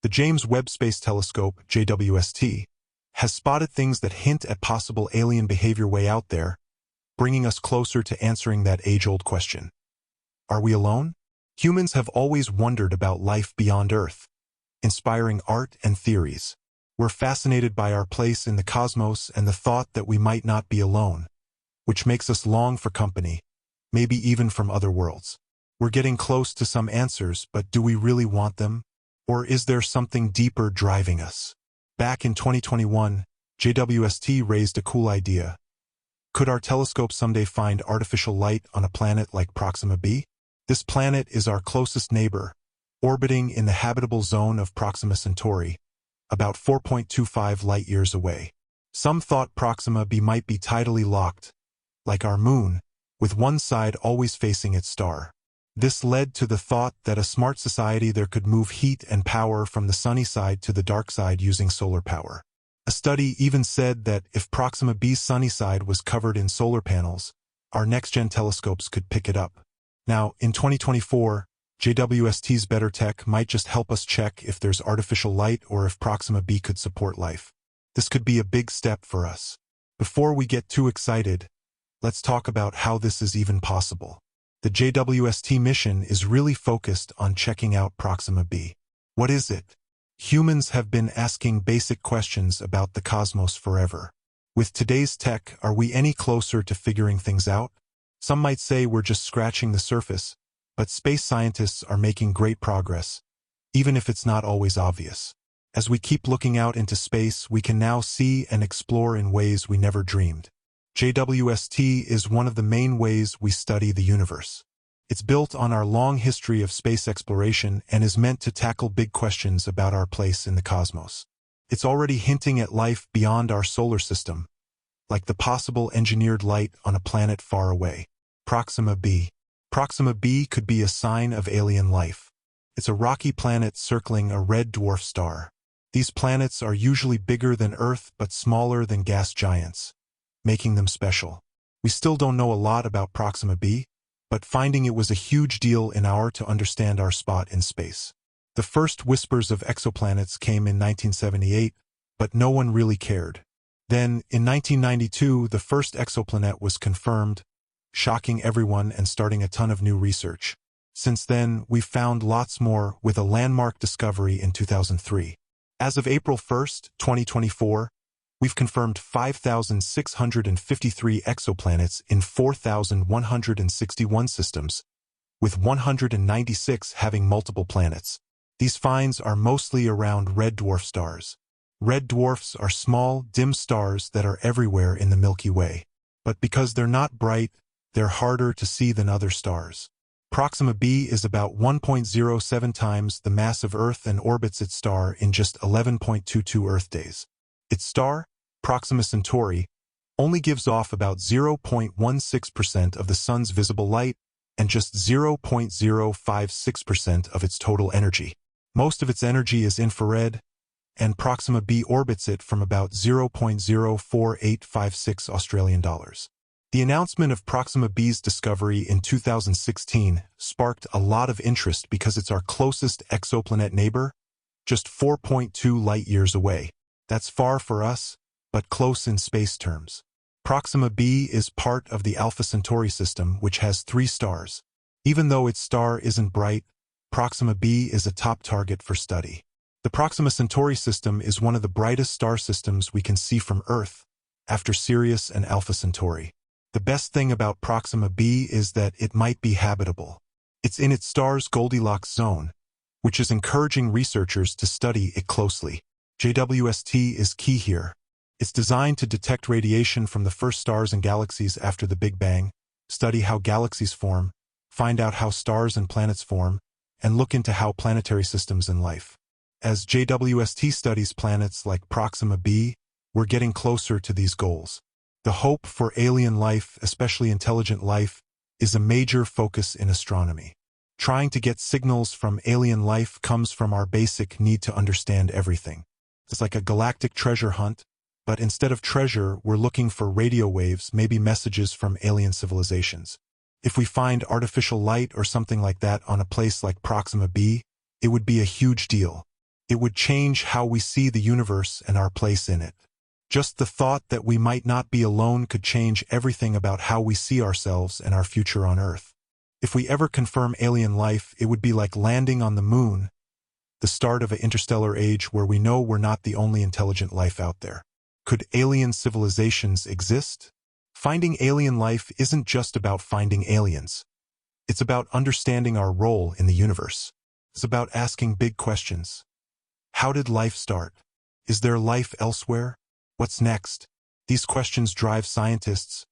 The James Webb Space Telescope, JWST, has spotted things that hint at possible alien behavior way out there, bringing us closer to answering that age-old question. Are we alone? Humans have always wondered about life beyond Earth, inspiring art and theories. We're fascinated by our place in the cosmos and the thought that we might not be alone, which makes us long for company, maybe even from other worlds. We're getting close to some answers, but do we really want them? Or is there something deeper driving us? Back in 2021, JWST raised a cool idea. Could our telescope someday find artificial light on a planet like Proxima B? This planet is our closest neighbor, orbiting in the habitable zone of Proxima Centauri, about 4.25 light-years away. Some thought Proxima B might be tidally locked, like our moon, with one side always facing its star. This led to the thought that a smart society there could move heat and power from the sunny side to the dark side using solar power. A study even said that if Proxima B's sunny side was covered in solar panels, our next-gen telescopes could pick it up. Now, in 2024, JWST's better tech might just help us check if there's artificial light or if Proxima B could support life. This could be a big step for us. Before we get too excited, let's talk about how this is even possible. The JWST mission is really focused on checking out Proxima B. What is it? Humans have been asking basic questions about the cosmos forever. With today's tech, are we any closer to figuring things out? Some might say we're just scratching the surface, but space scientists are making great progress, even if it's not always obvious. As we keep looking out into space, we can now see and explore in ways we never dreamed. JWST is one of the main ways we study the universe. It's built on our long history of space exploration and is meant to tackle big questions about our place in the cosmos. It's already hinting at life beyond our solar system, like the possible engineered light on a planet far away. Proxima B. Proxima B could be a sign of alien life. It's a rocky planet circling a red dwarf star. These planets are usually bigger than Earth but smaller than gas giants, making them special. We still don't know a lot about Proxima B, but finding it was a huge deal in our to understand our spot in space. The first whispers of exoplanets came in 1978, but no one really cared. Then, in 1992, the first exoplanet was confirmed, shocking everyone and starting a ton of new research. Since then, we've found lots more, with a landmark discovery in 2003. As of April 1, 2024, we've confirmed 5,653 exoplanets in 4,161 systems, with 196 having multiple planets. These finds are mostly around red dwarf stars. Red dwarfs are small, dim stars that are everywhere in the Milky Way. But because they're not bright, they're harder to see than other stars. Proxima B is about 1.07 times the mass of Earth and orbits its star in just 11.22 Earth days. Its star, Proxima Centauri, only gives off about 0.16% of the sun's visible light and just 0.056% of its total energy. Most of its energy is infrared, and Proxima B orbits it from about 0.04856 Australian dollars. The announcement of Proxima B's discovery in 2016 sparked a lot of interest because it's our closest exoplanet neighbor, just 4.2 light-years away. That's far for us, but close in space terms. Proxima B is part of the Alpha Centauri system, which has 3 stars. Even though its star isn't bright, Proxima B is a top target for study. The Proxima Centauri system is one of the brightest star systems we can see from Earth, after Sirius and Alpha Centauri. The best thing about Proxima B is that it might be habitable. It's in its star's Goldilocks zone, which is encouraging researchers to study it closely. JWST is key here. It's designed to detect radiation from the first stars and galaxies after the Big Bang, study how galaxies form, find out how stars and planets form, and look into how planetary systems and life. As JWST studies planets like Proxima B, we're getting closer to these goals. The hope for alien life, especially intelligent life, is a major focus in astronomy. Trying to get signals from alien life comes from our basic need to understand everything. It's like a galactic treasure hunt, but instead of treasure, we're looking for radio waves, maybe messages from alien civilizations. If we find artificial light or something like that on a place like Proxima B, it would be a huge deal. It would change how we see the universe and our place in it. Just the thought that we might not be alone could change everything about how we see ourselves and our future on Earth. If we ever confirm alien life, it would be like landing on the moon, the start of an interstellar age where we know we're not the only intelligent life out there. Could alien civilizations exist? Finding alien life isn't just about finding aliens. It's about understanding our role in the universe. It's about asking big questions. How did life start? Is there life elsewhere? What's next? These questions drive scientists,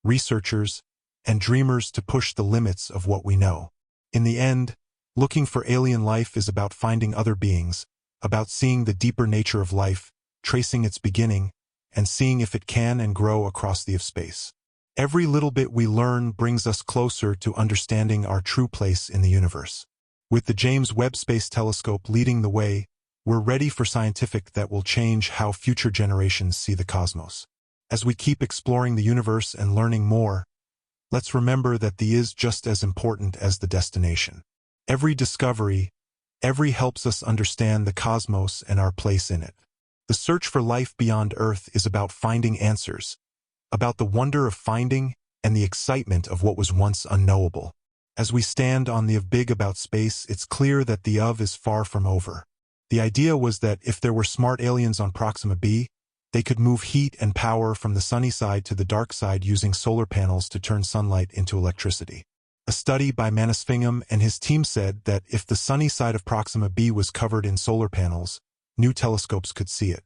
researchers, and dreamers to push the limits of what we know. In the end, looking for alien life is about finding other beings, about seeing the deeper nature of life, tracing its beginning, and seeing if it can and grow across the of space. Every little bit we learn brings us closer to understanding our true place in the universe. With the James Webb Space Telescope leading the way, we're ready for scientific that will change how future generations see the cosmos. As we keep exploring the universe and learning more, let's remember that the is just as important as the destination. Every discovery, helps us understand the cosmos and our place in it. The search for life beyond Earth is about finding answers, about the wonder of finding and the excitement of what was once unknowable. As we stand on the of big about space, it's clear that the of is far from over. The idea was that if there were smart aliens on Proxima B, they could move heat and power from the sunny side to the dark side using solar panels to turn sunlight into electricity. A study by Manasfingham and his team said that if the sunny side of Proxima B was covered in solar panels, new telescopes could see it.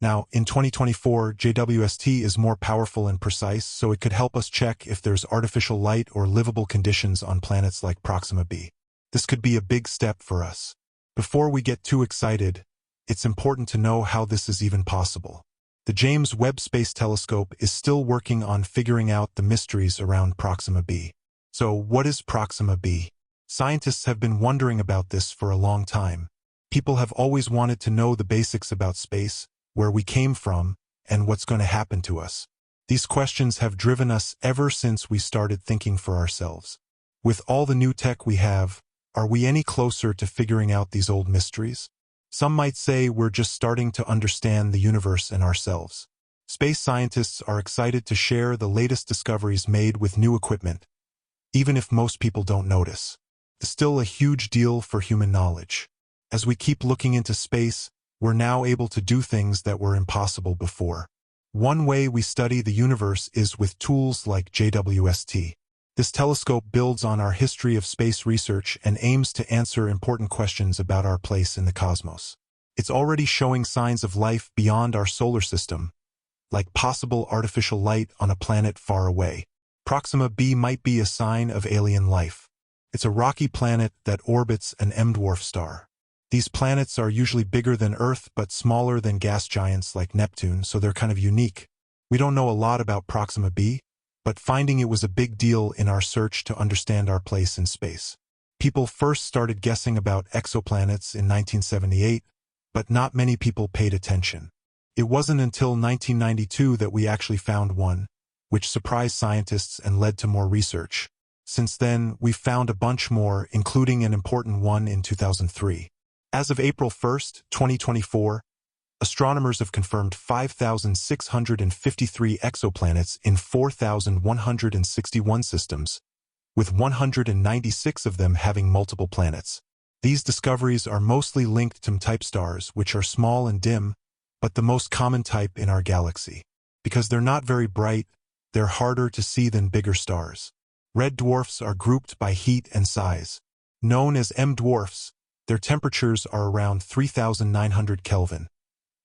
Now, in 2024, JWST is more powerful and precise, so it could help us check if there's artificial light or livable conditions on planets like Proxima B. This could be a big step for us. Before we get too excited, it's important to know how this is even possible. The James Webb Space Telescope is still working on figuring out the mysteries around Proxima B. So, what is Proxima B? Scientists have been wondering about this for a long time. People have always wanted to know the basics about space, where we came from, and what's going to happen to us. These questions have driven us ever since we started thinking for ourselves. With all the new tech we have, are we any closer to figuring out these old mysteries? Some might say we're just starting to understand the universe and ourselves. Space scientists are excited to share the latest discoveries made with new equipment, even if most people don't notice. It's still a huge deal for human knowledge. As we keep looking into space, we're now able to do things that were impossible before. One way we study the universe is with tools like JWST. This telescope builds on our history of space research and aims to answer important questions about our place in the cosmos. It's already showing signs of life beyond our solar system, like possible artificial light on a planet far away. Proxima B might be a sign of alien life. It's a rocky planet that orbits an M-dwarf star. These planets are usually bigger than Earth but smaller than gas giants like Neptune, so they're kind of unique. We don't know a lot about Proxima B, but finding it was a big deal in our search to understand our place in space. People first started guessing about exoplanets in 1978, but not many people paid attention. It wasn't until 1992 that we actually found one, which surprised scientists and led to more research. Since then, we've found a bunch more, including an important one in 2003. As of April 1, 2024, astronomers have confirmed 5,653 exoplanets in 4,161 systems, with 196 of them having multiple planets. These discoveries are mostly linked to type stars, which are small and dim, but the most common type in our galaxy. Because they're not very bright, they're harder to see than bigger stars. Red dwarfs are grouped by heat and size. Known as M-dwarfs, their temperatures are around 3,900 Kelvin,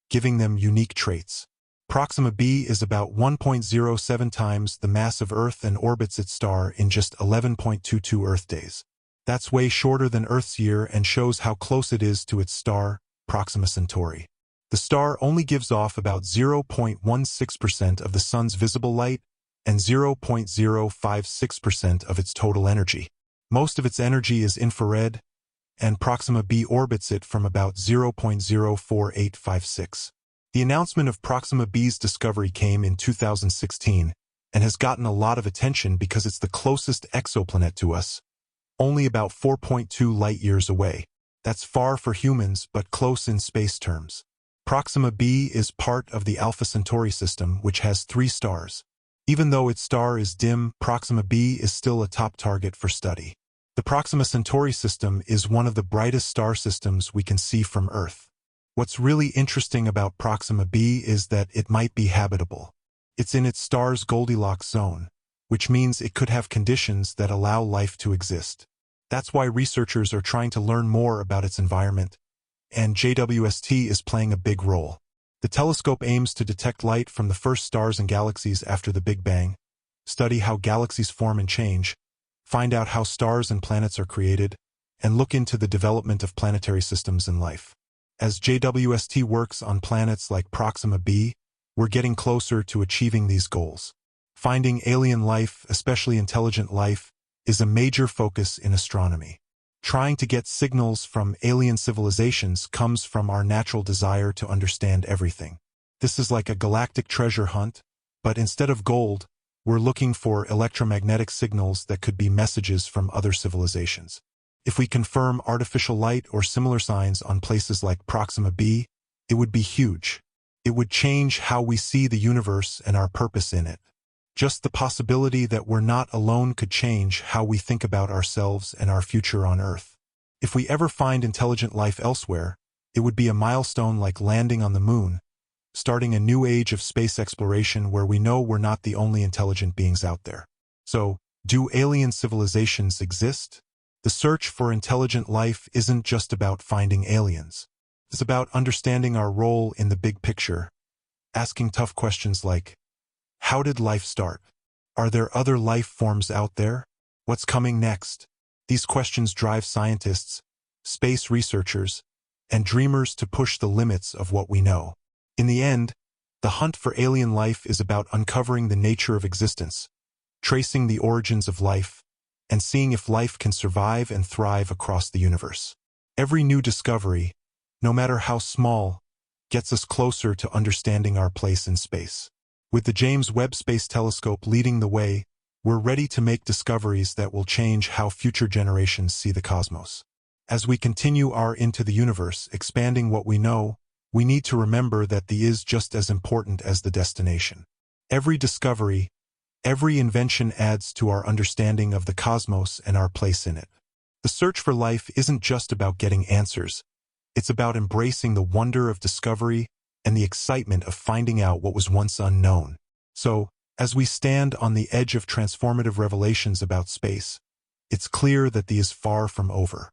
giving them unique traits. Proxima B is about 1.07 times the mass of Earth and orbits its star in just 11.22 Earth days. That's way shorter than Earth's year and shows how close it is to its star, Proxima Centauri. The star only gives off about 0.16% of the sun's visible light and 0.056% of its total energy. Most of its energy is infrared, and Proxima B orbits it from about 0.04856. The announcement of Proxima B's discovery came in 2016 and has gotten a lot of attention because it's the closest exoplanet to us, only about 4.2 light-years away. That's far for humans, but close in space terms. Proxima B is part of the Alpha Centauri system, which has 3 stars. Even though its star is dim, Proxima B is still a top target for study. The Proxima Centauri system is one of the brightest star systems we can see from Earth. What's really interesting about Proxima B is that it might be habitable. It's in its star's Goldilocks zone, which means it could have conditions that allow life to exist. That's why researchers are trying to learn more about its environment, and JWST is playing a big role. The telescope aims to detect light from the first stars and galaxies after the Big Bang, study how galaxies form and change, find out how stars and planets are created, and look into the development of planetary systems and life. As JWST works on planets like Proxima B, we're getting closer to achieving these goals. Finding alien life, especially intelligent life, is a major focus in astronomy. Trying to get signals from alien civilizations comes from our natural desire to understand everything. This is like a galactic treasure hunt, but instead of gold, we're looking for electromagnetic signals that could be messages from other civilizations. If we confirm artificial light or similar signs on places like Proxima B, it would be huge. It would change how we see the universe and our purpose in it. Just the possibility that we're not alone could change how we think about ourselves and our future on Earth. If we ever find intelligent life elsewhere, it would be a milestone like landing on the moon, starting a new age of space exploration where we know we're not the only intelligent beings out there. So, do alien civilizations exist? The search for intelligent life isn't just about finding aliens. It's about understanding our role in the big picture, asking tough questions like, how did life start? Are there other life forms out there? What's coming next? These questions drive scientists, space researchers, and dreamers to push the limits of what we know. In the end, the hunt for alien life is about uncovering the nature of existence, tracing the origins of life, and seeing if life can survive and thrive across the universe. Every new discovery, no matter how small, gets us closer to understanding our place in space. With the James Webb Space Telescope leading the way, we're ready to make discoveries that will change how future generations see the cosmos. As we continue our Into the Universe, expanding what we know, we need to remember that the is just as important as the destination. Every discovery, every invention adds to our understanding of the cosmos and our place in it. The search for life isn't just about getting answers. It's about embracing the wonder of discovery and the excitement of finding out what was once unknown. So, as we stand on the edge of transformative revelations about space, it's clear that the is far from over.